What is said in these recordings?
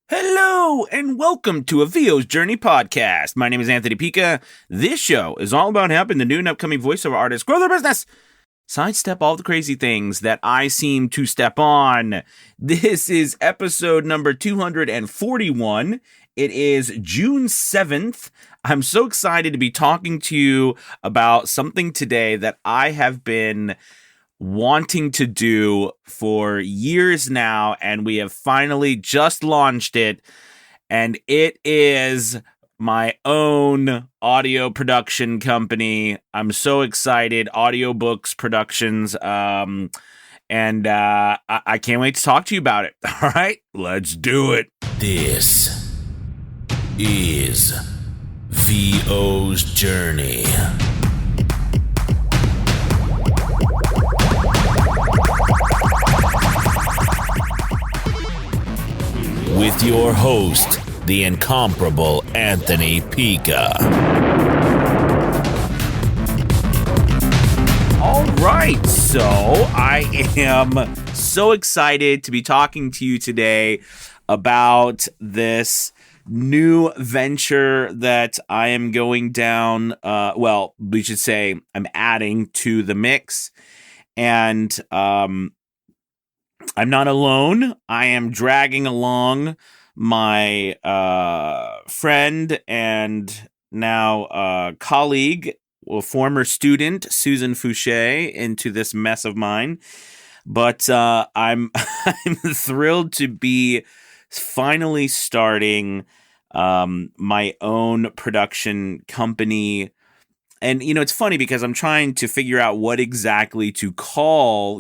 Hello and welcome to a VO's Journey podcast. My name is Anthony Pica. This show is all about helping the new and upcoming voiceover artists grow their business, sidestep all the crazy things that I seem to step on. This is episode number 241. It is June 7th. I'm so excited to be talking to you about something today that I have been wanting to do for years now, and we have finally just launched it, and it is my own audio production company. I'm so excited. Audiobooks Productions, and I can't wait to talk to you about it. All right, let's do it. This is VO's Journey. With your host, the incomparable Anthony Pica. All right, so I am so excited to be talking to you today about this new venture that I am going down. We should say I'm adding to the mix, and I'm not alone. I am dragging along my friend and now colleague, former student, Susan Fouché, into this mess of mine. But I'm thrilled to be finally starting my own production company. And, it's funny because I'm trying to figure out what exactly to call.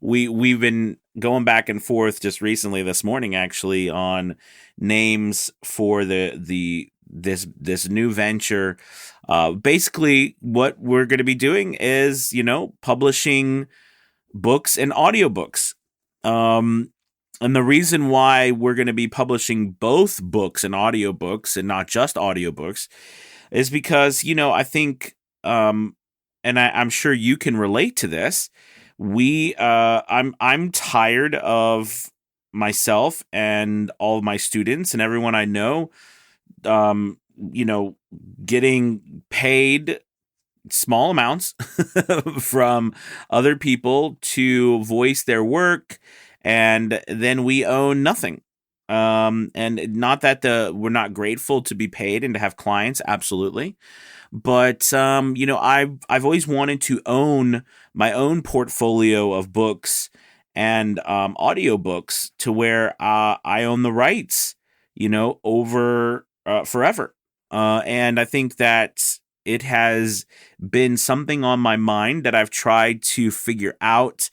We've been going back and forth just recently, this morning actually, on names for this new venture. Basically, what we're going to be doing is, publishing books and audiobooks. And the reason why we're going to be publishing both books and audiobooks and not just audiobooks is because, I think, and I'm sure you can relate to this. I'm tired of myself and all of my students and everyone I know, getting paid small amounts from other people to voice their work, and then we own nothing. And not that we're not grateful to be paid and to have clients, absolutely. But, I've always wanted to own my own portfolio of books and audiobooks to where I own the rights, over forever. And I think that it has been something on my mind that I've tried to figure out,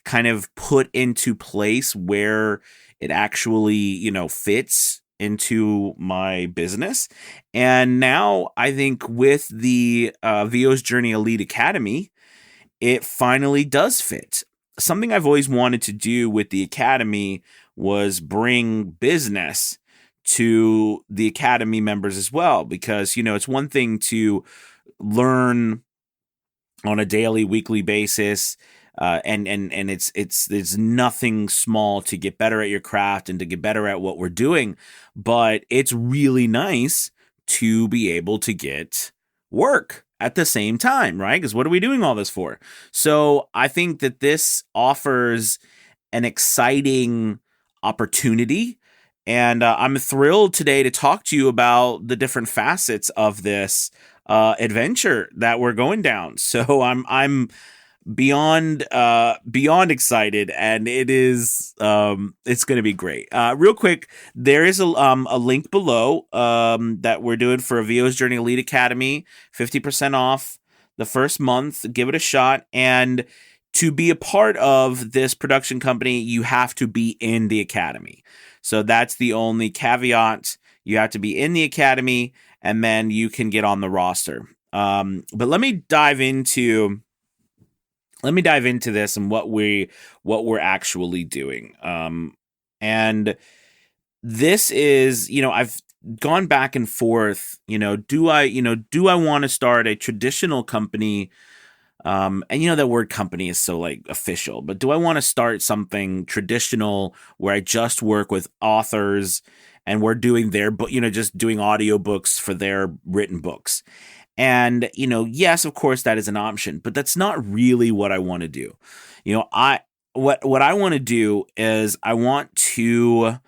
kind of put into place where it actually, fits into my business. And now I think with the VO's Journey Elite Academy, it finally does fit. Something I've always wanted to do with the Academy was bring business to the Academy members as well, because, it's one thing to learn on a daily, weekly basis, and it's nothing small to get better at your craft and to get better at what we're doing, but it's really nice to be able to get work at the same time, right? Because what are we doing all this for? So I think that this offers an exciting opportunity, and I'm thrilled today to talk to you about the different facets of this adventure that we're going down. So I'm beyond excited, and it is it's going to be great. Real quick, there is a link below that we're doing for a VO's Journey Elite Academy, 50% off the first month. Give it a shot, and to be a part of this production company, you have to be in the Academy. So that's the only caveat. You have to be in the Academy, and then you can get on the roster. But let me dive into this and what we're actually doing. And this is, I've gone back and forth, do I want to start a traditional company And that word company is so like official, but do I want to start something traditional where I just work with authors and we're doing their book, just doing audiobooks for their written books? And, yes, of course that is an option, but that's not really what I want to do. What I want to do is I want to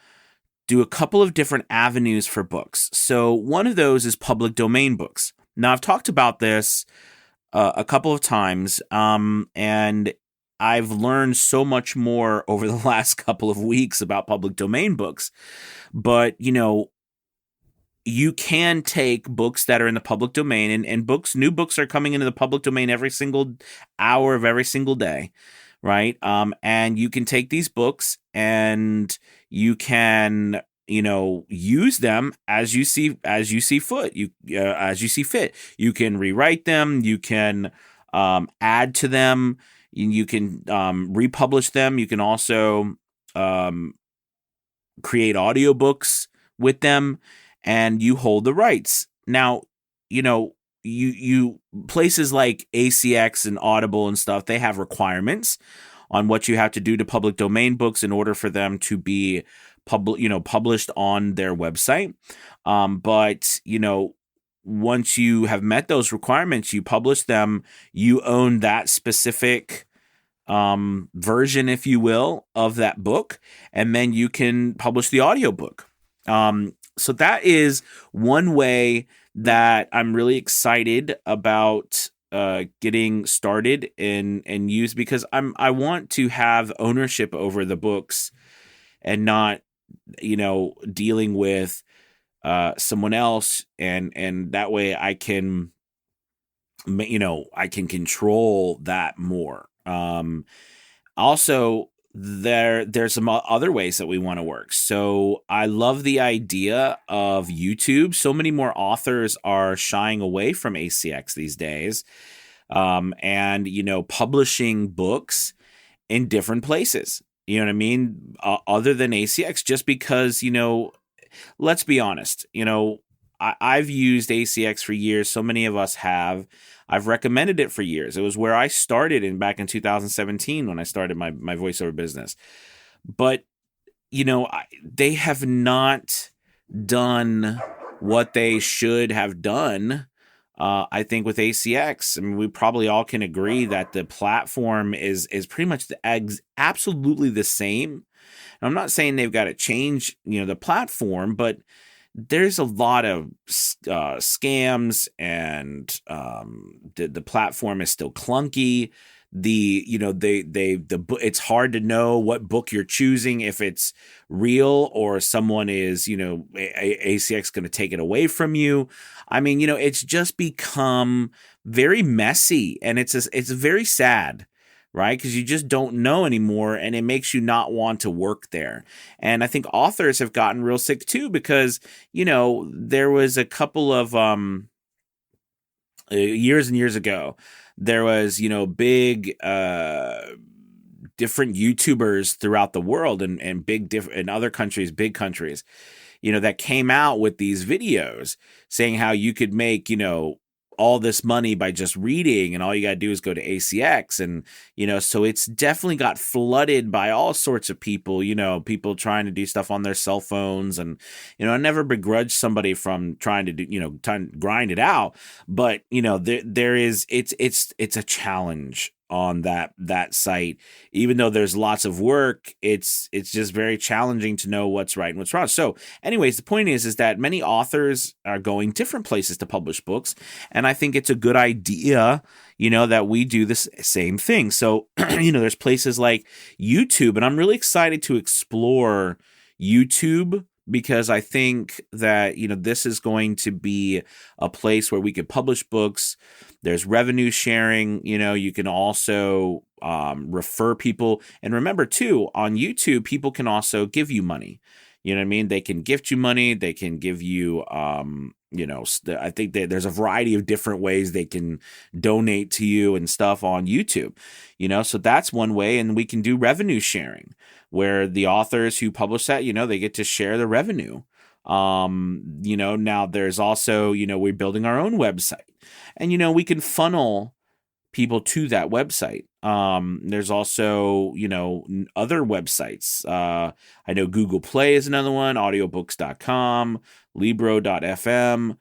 do a couple of different avenues for books. So one of those is public domain books. Now I've talked about this a couple of times, and I've learned so much more over the last couple of weeks about public domain books. But, you can take books that are in the public domain, and new books are coming into the public domain every single hour of every single day, right? And you can take these books and you can use them as you see fit. You can rewrite them, you can add to them, you can republish them. You can also create audiobooks with them, and you hold the rights. Now, you places like ACX and Audible and stuff, they have requirements on what you have to do to public domain books in order for them to be published on their website. But once you have met those requirements, you publish them, you own that specific version, if you will, of that book, and then you can publish the audiobook. So that is one way that I'm really excited about getting started and use, because I want to have ownership over the books and not dealing with someone else, and that way I can control that more. Also, there's some other ways that we want to work. So I love the idea of YouTube. So many more authors are shying away from ACX these days, and publishing books in different places. You know what I mean? Other than ACX, just because let's be honest. I've used ACX for years. So many of us have. I've recommended it for years. It was where I started back in 2017 when I started my voiceover business. But, they have not done what they should have done, I think, with ACX. I mean, we probably all can agree that the platform is pretty much absolutely the same. I'm not saying they've got to change, the platform, but there's a lot of scams, and the platform is still clunky. It's hard to know what book you're choosing, if it's real or someone is, ACX going to take it away from you. I mean, it's just become very messy, and it's very sad. Right? Because you just don't know anymore, and it makes you not want to work there. And I think authors have gotten real sick too, because, there was a couple of years and years ago, there was, big different YouTubers throughout the world, and in other countries, big countries, that came out with these videos saying how you could make, all this money by just reading, and all you got to do is go to ACX. And, so it's definitely got flooded by all sorts of people, people trying to do stuff on their cell phones. And, I never begrudge somebody from trying to do, trying to grind it out, but, it's a challenge on that site. Even though there's lots of work, it's just very challenging to know what's right and what's wrong. So anyways, the point is that many authors are going different places to publish books, and I think it's a good idea, that we do this same thing. So there's places like YouTube, and I'm really excited to explore YouTube, because I think that, this is going to be a place where we could publish books. There's revenue sharing. You can also refer people. And remember, too, on YouTube, people can also give you money. You know what I mean? They can gift you money. They can give you, I think that there's a variety of different ways they can donate to you and stuff on YouTube. So that's one way. And we can do revenue sharing, where the authors who publish that, they get to share the revenue. Now there's also, we're building our own website, and, we can funnel people to that website. There's also, other websites. I know Google Play is another one, audiobooks.com, libro.fm,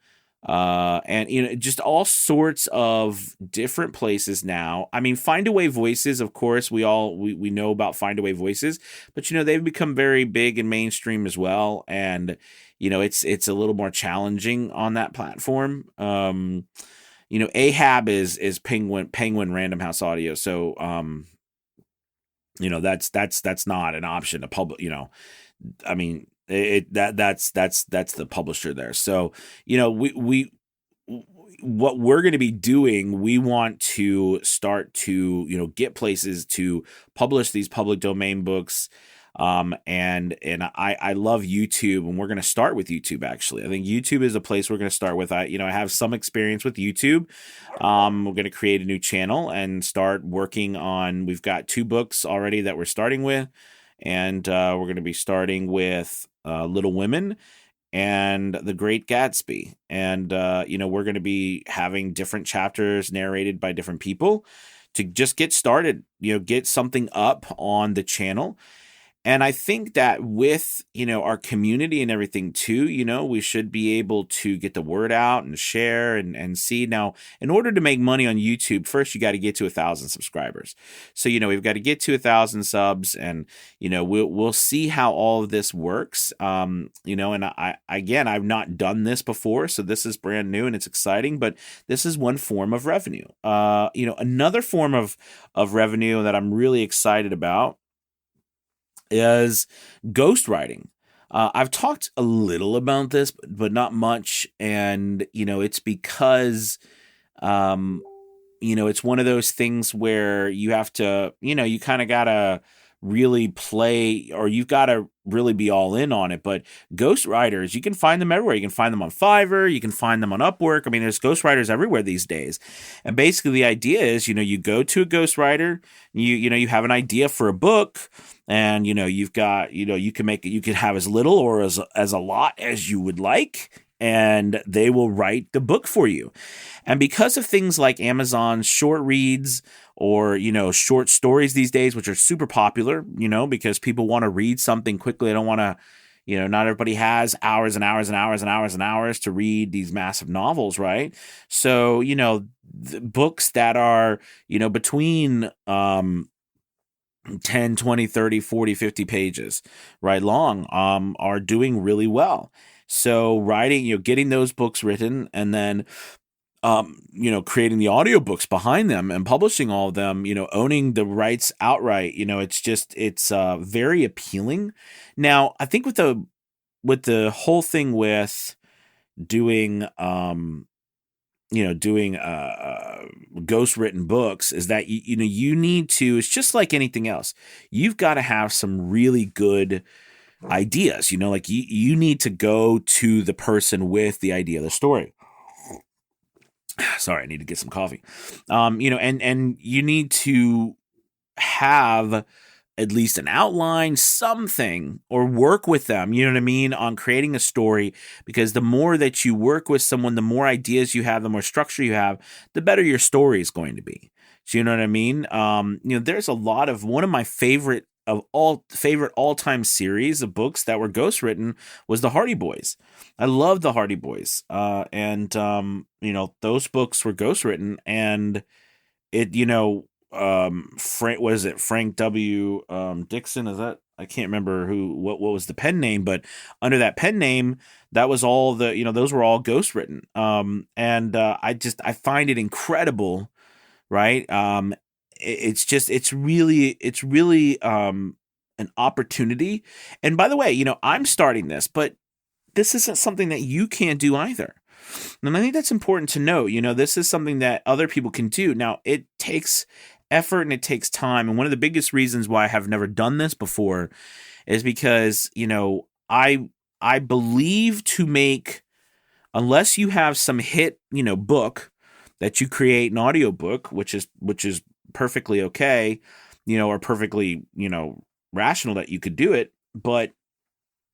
and just all sorts of different places now. I mean, Findaway Voices, of course, we know about Findaway Voices, but they've become very big and mainstream as well, and it's a little more challenging on that platform. Ahab is Penguin Random House Audio, so that's not an option to public. I mean, that's the publisher there. So we what we're going to be doing, we want to start to get places to publish these public domain books. And I love YouTube, and we're going to start with YouTube. Actually, I think YouTube is a place we're going to start with. I have some experience with YouTube. We're going to create a new channel and start working on. We've got 2 books already that we're starting with, and we're going to be starting with Little Women and The Great Gatsby, and we're going to be having different chapters narrated by different people to just get started. Get something up on the channel. And I think that with, our community and everything too, we should be able to get the word out and share and see. Now, in order to make money on YouTube, first you got to get to 1,000 subscribers. So, we've got to get to 1,000 subs, and, we'll see how all of this works. And I've not done this before, so this is brand new and it's exciting, but this is one form of revenue. Another form of revenue that I'm really excited about is ghostwriting. I've talked a little about this, but not much. And, it's because, it's one of those things where you have to, you kind of got to really play, or you've got to really be all in on it. But ghostwriters, you can find them everywhere. You can find them on Fiverr. You can find them on Upwork. I mean, there's ghostwriters everywhere these days. And basically the idea is, you go to a ghostwriter, you have an idea for a book, and, you've got, you can have as little or as a lot as you would like, and they will write the book for you. And because of things like Amazon's short reads, or, short stories these days, which are super popular, because people want to read something quickly. They don't want to, not everybody has hours and hours and hours and hours and hours to read these massive novels, right? So, the books that are, between 10, 20, 30, 40, 50 pages, right, long, are doing really well. So writing, getting those books written, and then creating the audiobooks behind them and publishing all of them, owning the rights outright, it's very appealing. Now, I think with the whole thing with doing, ghost written books, is that, you need to, it's just like anything else. You've got to have some really good ideas, like you need to go to the person with the idea of the story. Sorry, I need to get some coffee. And you need to have at least an outline, something, or work with them, on creating a story, because the more that you work with someone, the more ideas you have, the more structure you have, the better your story is going to be. So you know what I mean? There's a lot of, one of my favorite all-time series of books that were ghostwritten was the Hardy Boys. I love the Hardy Boys. And those books were ghostwritten, and it, Frank W. Dixon? Is that, I can't remember what was the pen name, but under that pen name, that was all those were all ghostwritten. I find it incredible, right? It's really an opportunity. And by the way, I'm starting this, but this isn't something that you can't do either. And I think that's important to know. This is something that other people can do. Now, it takes effort and it takes time. And one of the biggest reasons why I have never done this before is because, I believe to make, unless you have some hit, book that you create an audiobook, which is perfectly okay, or perfectly, rational that you could do it, but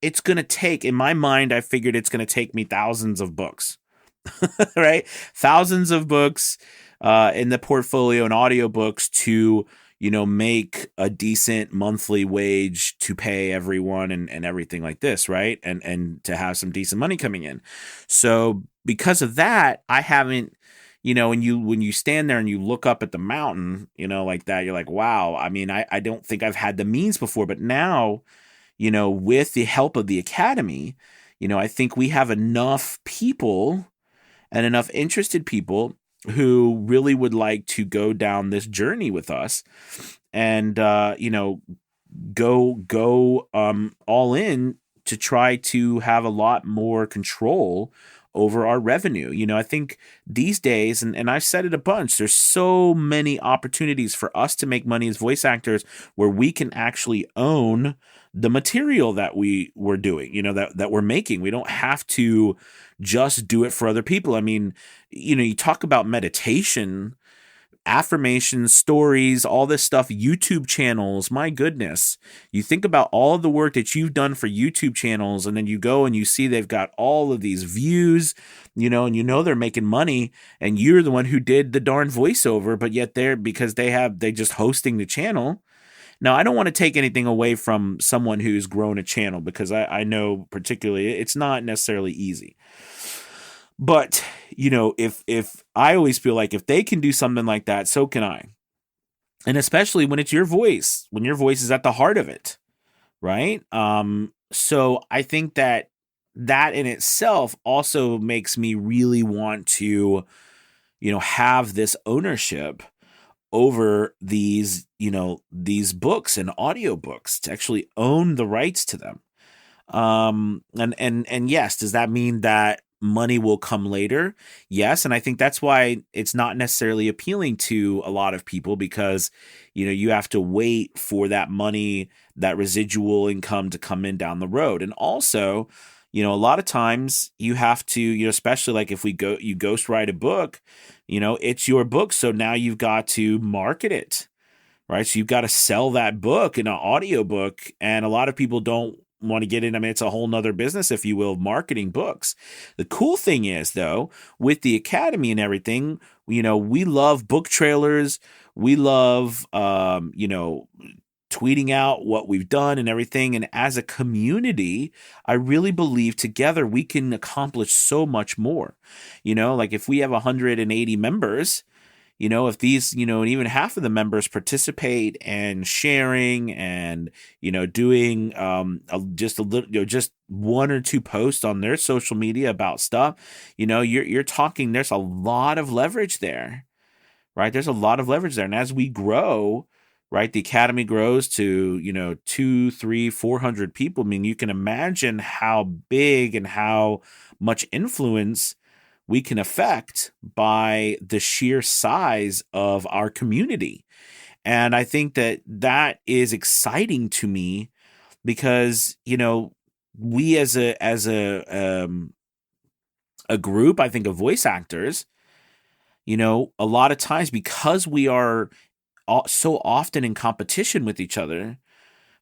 it's going to take, in my mind, I figured it's going to take me thousands of books, right? Thousands of books, in the portfolio and audiobooks to, make a decent monthly wage to pay everyone and everything like this, right? And to have some decent money coming in. So because of that, I haven't, when you stand there and you look up at the mountain, like that, you're like, wow. I mean, I don't think I've had the means before, but now, with the help of the academy, I think we have enough people and enough interested people who really would like to go down this journey with us and go all in to try to have a lot more control over our revenue. I think these days, and I've said it a bunch, there's so many opportunities for us to make money as voice actors where we can actually own the material that we're doing, that we're making. We don't have to just do it for other people. I mean, you talk about meditation, affirmations, stories, all this stuff, YouTube channels. My goodness. You think about all of the work that you've done for YouTube channels, and then you go and you see they've got all of these views, and they're making money, and you're the one who did the darn voiceover, but yet they just hosting the channel. Now, I don't want to take anything away from someone who's grown a channel, because I know particularly it's not necessarily easy. But, if I always feel like if they can do something like that, so can I. And especially when it's your voice, when your voice is at the heart of it, right? So I think that in itself also makes me really want to, have this ownership over these books and audiobooks, to actually own the rights to them. And yes, does that mean that money will come later? Yes. And I think that's why it's not necessarily appealing to a lot of people, because, you have to wait for that money, that residual income to come in down the road. And also, a lot of times you have to, especially like if you ghostwrite a book, it's your book. So now you've got to market it, right? So you've got to sell that book in an audiobook. And a lot of people don't want to get in. I mean, it's a whole nother business, if you will, marketing books. The cool thing is, though, with the academy and everything, we love book trailers. We love, tweeting out what we've done and everything. And as a community, I really believe together we can accomplish so much more. Like if we have 180 members, if these, and even half of the members participate and sharing and, doing just a little, just one or two posts on their social media about stuff, you're talking, there's a lot of leverage there, right? There's a lot of leverage there. And as we grow, right, the academy grows to, 200, 300, 400 people. I mean, you can imagine how big and how much influence we can affect by the sheer size of our community. And I think that is exciting to me, because, we as a group, I think, of voice actors, a lot of times, because we are so often in competition with each other,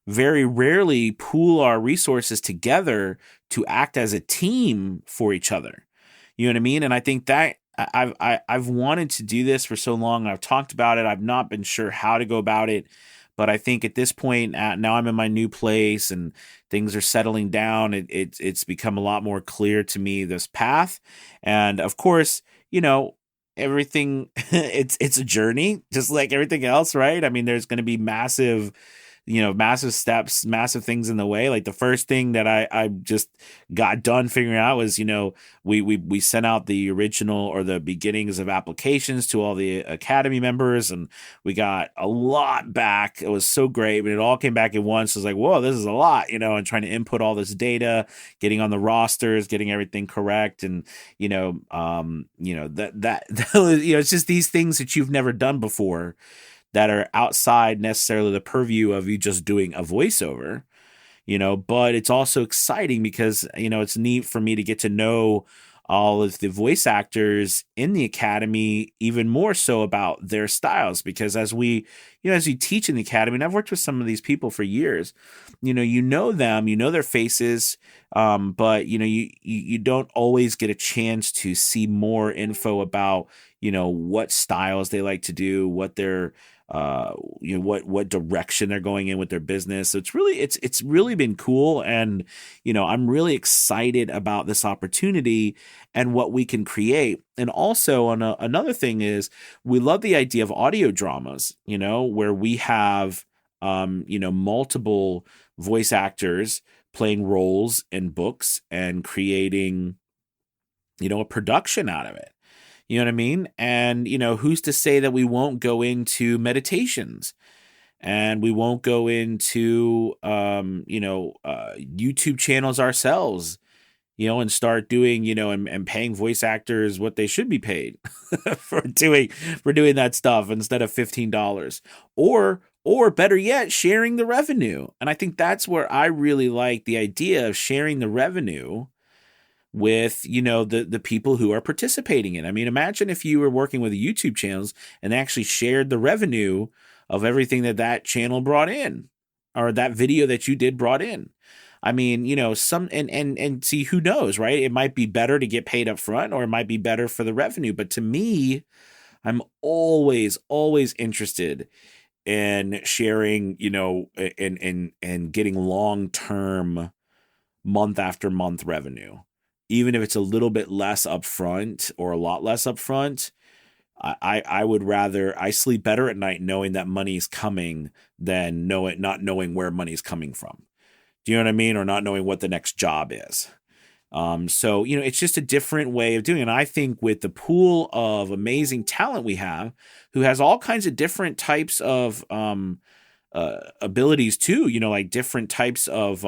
very rarely pool our resources together to act as a team for each other. You know what I mean? And I think that I've wanted to do this for so long. I've talked about it. I've not been sure how to go about it. But I think at this point, now I'm in my new place and things are settling down. It's become a lot more clear to me, this path. And of course, everything, it's a journey, just like everything else, right? I mean, there's going to be massive steps, massive things in the way. Like the first thing that I just got done figuring out was, we sent out the original or the beginnings of applications to all the academy members, and we got a lot back. It was so great, but it all came back at once. It was like, whoa, this is a lot, and trying to input all this data, getting on the rosters, getting everything correct. And, it's just these things that you've never done before, that are outside necessarily the purview of you just doing a voiceover, but it's also exciting because, it's neat for me to get to know all of the voice actors in the academy even more so about their styles, because as you teach in the academy, and I've worked with some of these people for years, you know them, you know their faces, but you don't always get a chance to see more info about what styles they like to do, what their what direction they're going in with their business. So it's really been cool, and I'm really excited about this opportunity and what we can create. And also another thing is, we love the idea of audio dramas, where we have multiple voice actors playing roles in books and creating a production out of it. You know what I mean? And, who's to say that we won't go into meditations, and we won't go into, YouTube channels ourselves, and start doing, and paying voice actors what they should be paid for doing that stuff instead of $15, or better yet, sharing the revenue. And I think that's where I really like the idea of sharing the revenue with the people who are participating in. I mean, imagine if you were working with YouTube channels and they actually shared the revenue of everything that channel brought in, or that video that you did brought in. I mean, some and see, who knows, right? It might be better to get paid up front, or it might be better for the revenue. But to me, I'm always interested in sharing, and getting long-term, month after month revenue. Even if it's a little bit less upfront or a lot less upfront, I would rather, I sleep better at night knowing that money's coming than not knowing where money's coming from. Do you know what I mean? Or not knowing what the next job is. So, it's just a different way of doing it. And I think with the pool of amazing talent we have, who has all kinds of different types of abilities too, like different types of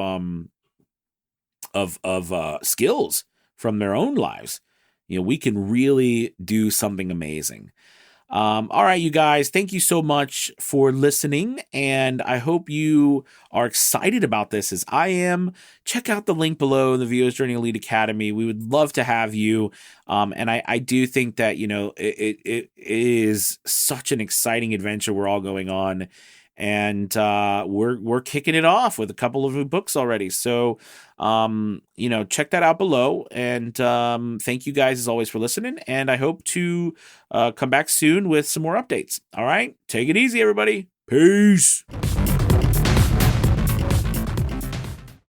skills from their own lives, we can really do something amazing. All right, you guys, thank you so much for listening, and I hope you are excited about this as I am. Check out the link below, the VO's Journey Elite Academy. We would love to have you, and I do think that it is such an exciting adventure we're all going on. And we're kicking it off with a couple of new books already. So, check that out below. And thank you guys as always for listening. And I hope to come back soon with some more updates. All right. Take it easy, everybody. Peace.